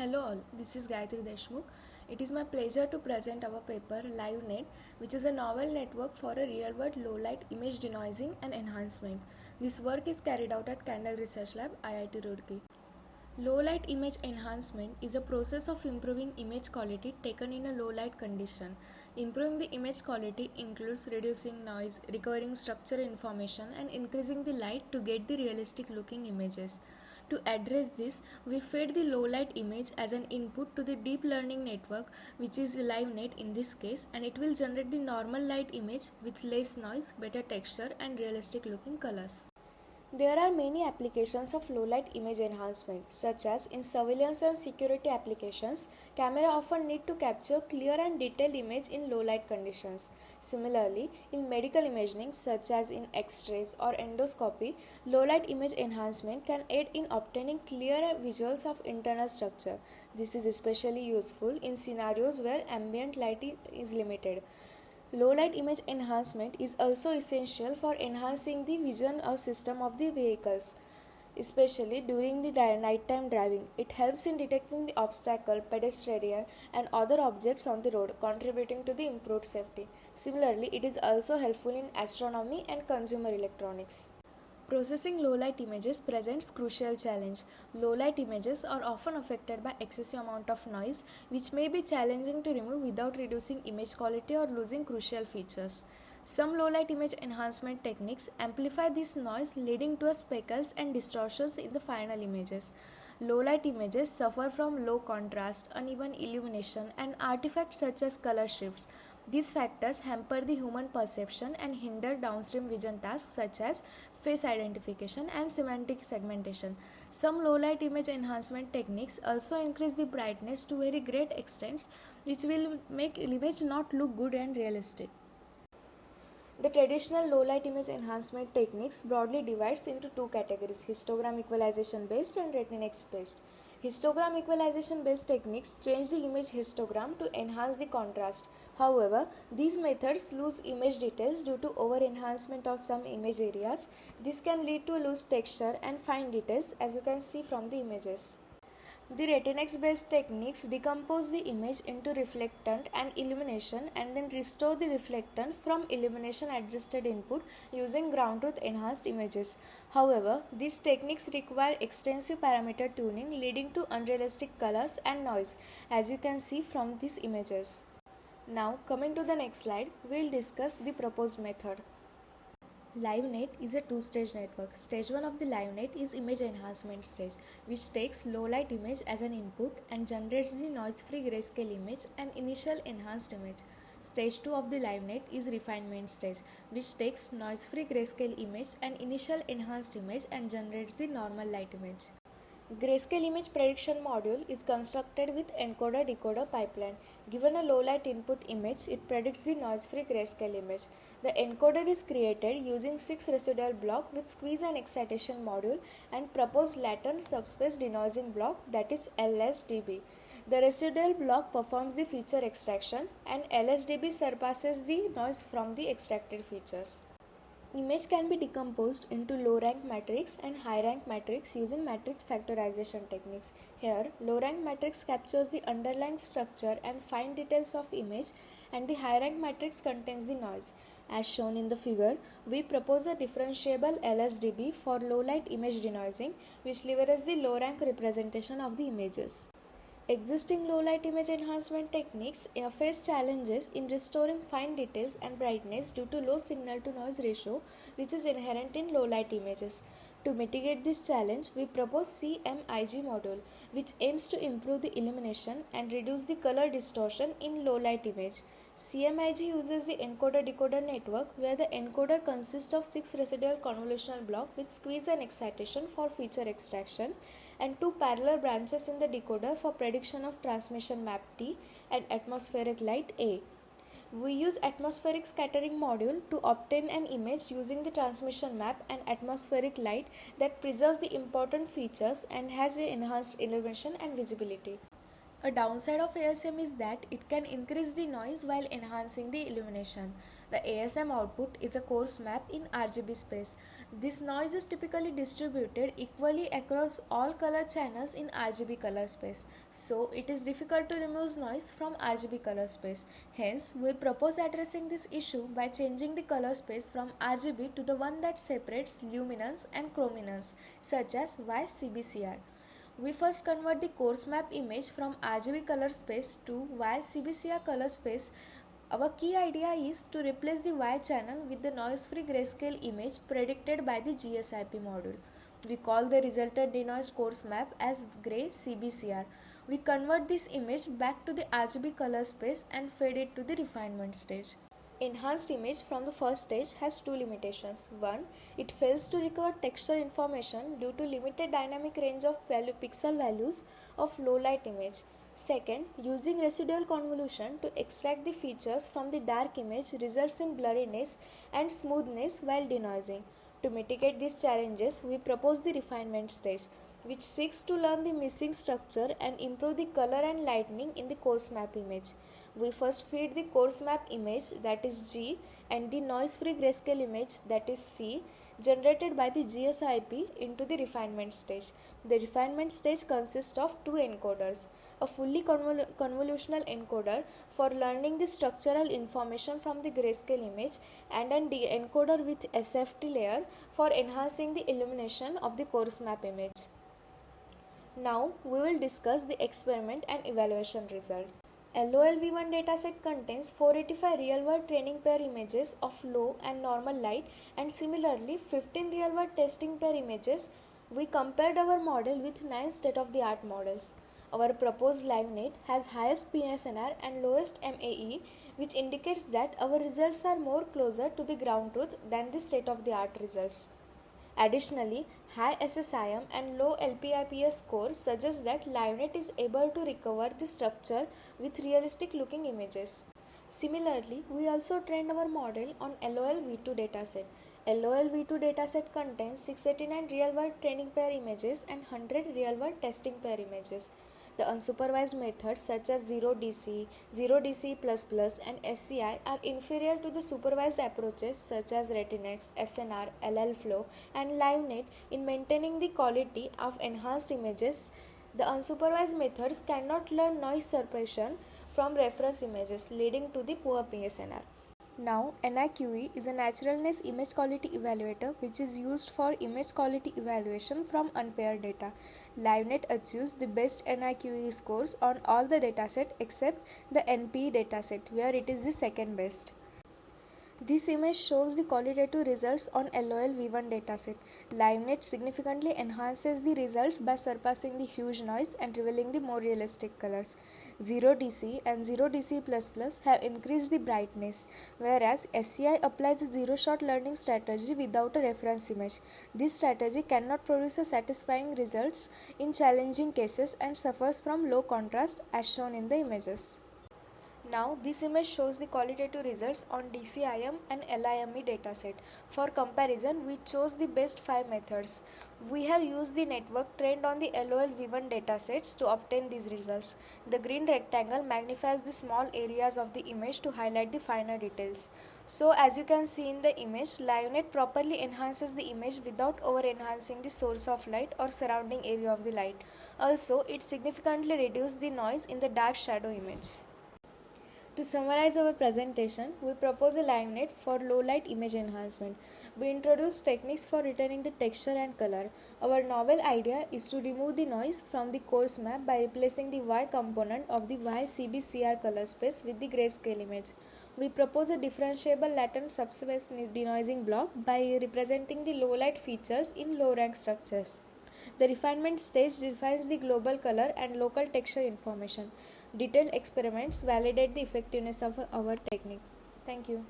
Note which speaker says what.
Speaker 1: Hello all, this is Gayatri Deshmukh. It is my pleasure to present our paper LiveNet, which is a novel network for a real-world low-light image denoising and enhancement. This work is carried out at Candle Research Lab, IIT Roorkee. Low-light image enhancement is a process of improving image quality taken in a low-light condition. Improving the image quality includes reducing noise, recovering structural information, and increasing the light to get the realistic-looking images. To address this, we fed the low light image as an input to the deep learning network, which is LiveNet in this case, and it will generate the normal light image with less noise, better texture, and realistic looking colors. There are many applications of low-light image enhancement, such as in surveillance and security applications, camera often need to capture clear and detailed image in low-light conditions. Similarly, in medical imaging, such as in X-rays or endoscopy, low-light image enhancement can aid in obtaining clear visuals of internal structure. This is especially useful in scenarios where ambient lighting is limited. Low light image enhancement is also essential for enhancing the vision or system of the vehicles, especially during the nighttime driving. It helps in detecting the obstacle, pedestrian, and other objects on the road, contributing to the improved safety. Similarly, it is also helpful in astronomy and consumer electronics. Processing low-light images presents crucial challenge. Low-light images are often affected by excessive amount of noise, which may be challenging to remove without reducing image quality or losing crucial features. Some low-light image enhancement techniques amplify this noise, leading to speckles and distortions in the final images. Low-light images suffer from low contrast, uneven illumination, and artifacts such as color shifts. These factors hamper the human perception and hinder downstream vision tasks such as face identification and semantic segmentation. Some low-light image enhancement techniques also increase the brightness to very great extents, which will make image not look good and realistic. The traditional low-light image enhancement techniques broadly divides into two categories: histogram equalization based and Retinex based. Histogram equalization based techniques change the image histogram to enhance the contrast. However, these methods lose image details due to over-enhancement of some image areas. This can lead to loose texture and fine details, as you can see from the images. The Retinex based techniques decompose the image into reflectant and illumination and then restore the reflectant from illumination adjusted input using ground truth enhanced images. However, these techniques require extensive parameter tuning, leading to unrealistic colors and noise, as you can see from these images. Now, coming to the next slide, we will discuss the proposed method. LiveNet is a two-stage network. Stage 1 of the LiveNet is image enhancement stage, which takes low-light image as an input and generates the noise-free grayscale image and initial enhanced image. Stage 2 of the LiveNet is refinement stage, which takes noise-free grayscale image and initial enhanced image and generates the normal light image. Grayscale image prediction module is constructed with encoder-decoder pipeline. Given a low-light input image, it predicts the noise-free grayscale image. The encoder is created using 6 residual block with squeeze and excitation module and proposed latent subspace denoising block, that is LSDB. The residual block performs the feature extraction and LSDB surpasses the noise from the extracted features. Image can be decomposed into low-rank matrix and high-rank matrix using matrix factorization techniques. Here, low-rank matrix captures the underlying structure and fine details of image, and the high-rank matrix contains the noise. As shown in the figure, we propose a differentiable LSDB for low-light image denoising, which leverages the low-rank representation of the images. Existing low-light image enhancement techniques face challenges in restoring fine details and brightness due to low signal-to-noise ratio, which is inherent in low-light images. To mitigate this challenge, we propose CMIG module, which aims to improve the illumination and reduce the color distortion in low-light image. CMIG uses the encoder-decoder network, where the encoder consists of 6 residual convolutional blocks with squeeze and excitation for feature extraction and 2 parallel branches in the decoder for prediction of transmission map T and atmospheric light A. We use atmospheric scattering module to obtain an image using the transmission map and atmospheric light that preserves the important features and has enhanced illumination and visibility. A downside of ASM is that it can increase the noise while enhancing the illumination. The ASM output is a coarse map in RGB space. This noise is typically distributed equally across all color channels in RGB color space. So it is difficult to remove noise from RGB color space. Hence, we propose addressing this issue by changing the color space from RGB to the one that separates luminance and chrominance, such as YCBCR. We first convert the coarse map image from RGB color space to YCBCR color space. Our key idea is to replace the Y channel with the noise-free grayscale image predicted by the GSIP module. We call the resultant denoised coarse map as gray CBCR. We convert this image back to the RGB color space and fade it to the refinement stage. Enhanced image from the first stage has two limitations. One, it fails to recover texture information due to limited dynamic range of pixel values of low light image. Second, using residual convolution to extract the features from the dark image results in blurriness and smoothness while denoising. To mitigate these challenges, we propose the refinement stage, which seeks to learn the missing structure and improve the color and lighting in the coarse map image. We first feed the coarse map image, that is G, and the noise-free grayscale image, that is C, generated by the GSIP into the refinement stage. The refinement stage consists of two encoders: a fully convolutional encoder for learning the structural information from the grayscale image, and an encoder with SFT layer for enhancing the illumination of the coarse map image. Now we will discuss the experiment and evaluation result. LOLV1 dataset contains 485 real-world training pair images of low and normal light, and similarly 15 real-world testing pair images. We compared our model with 9 state-of-the-art models. Our proposed LiveNet has highest PSNR and lowest MAE, which indicates that our results are more closer to the ground truth than the state-of-the-art results. Additionally, high SSIM and low LPIPS score suggest that LiveNet is able to recover the structure with realistic looking images. Similarly, we also trained our model on LOL-V2 dataset. LOL-V2 dataset contains 689 real-world training pair images and 100 real-world testing pair images. The unsupervised methods such as 0DC, 0DC++, and SCI are inferior to the supervised approaches such as Retinex, SNR, LLFlow, and LiveNet in maintaining the quality of enhanced images. The unsupervised methods cannot learn noise suppression from reference images, leading to the poor PSNR. Now, NIQE is a naturalness image quality evaluator which is used for image quality evaluation from unpaired data. LiveNet achieves the best NIQE scores on all the dataset except the NPE dataset, where it is the second best. This image shows the qualitative results on LOL-V1 dataset. LiveNet significantly enhances the results by surpassing the huge noise and revealing the more realistic colors. 0DC and 0DC++ have increased the brightness, whereas SCI applies a zero-shot learning strategy without a reference image. This strategy cannot produce a satisfying results in challenging cases and suffers from low contrast as shown in the images. Now, this image shows the qualitative results on DCIM and LIME dataset. For comparison, we chose the best 5 methods. We have used the network trained on the LOL-V1 datasets to obtain these results. The green rectangle magnifies the small areas of the image to highlight the finer details. So, as you can see in the image, LiveNet properly enhances the image without over-enhancing the source of light or surrounding area of the light. Also, it significantly reduces the noise in the dark shadow image. To summarize our presentation, we propose a LiveNet for low-light image enhancement. We introduce techniques for returning the texture and color. Our novel idea is to remove the noise from the coarse map by replacing the Y component of the YCBCR color space with the grayscale image. We propose a differentiable latent subspace denoising block by representing the low-light features in low-rank structures. The refinement stage defines the global color and local texture information. Detailed experiments validate the effectiveness of our technique. Thank you.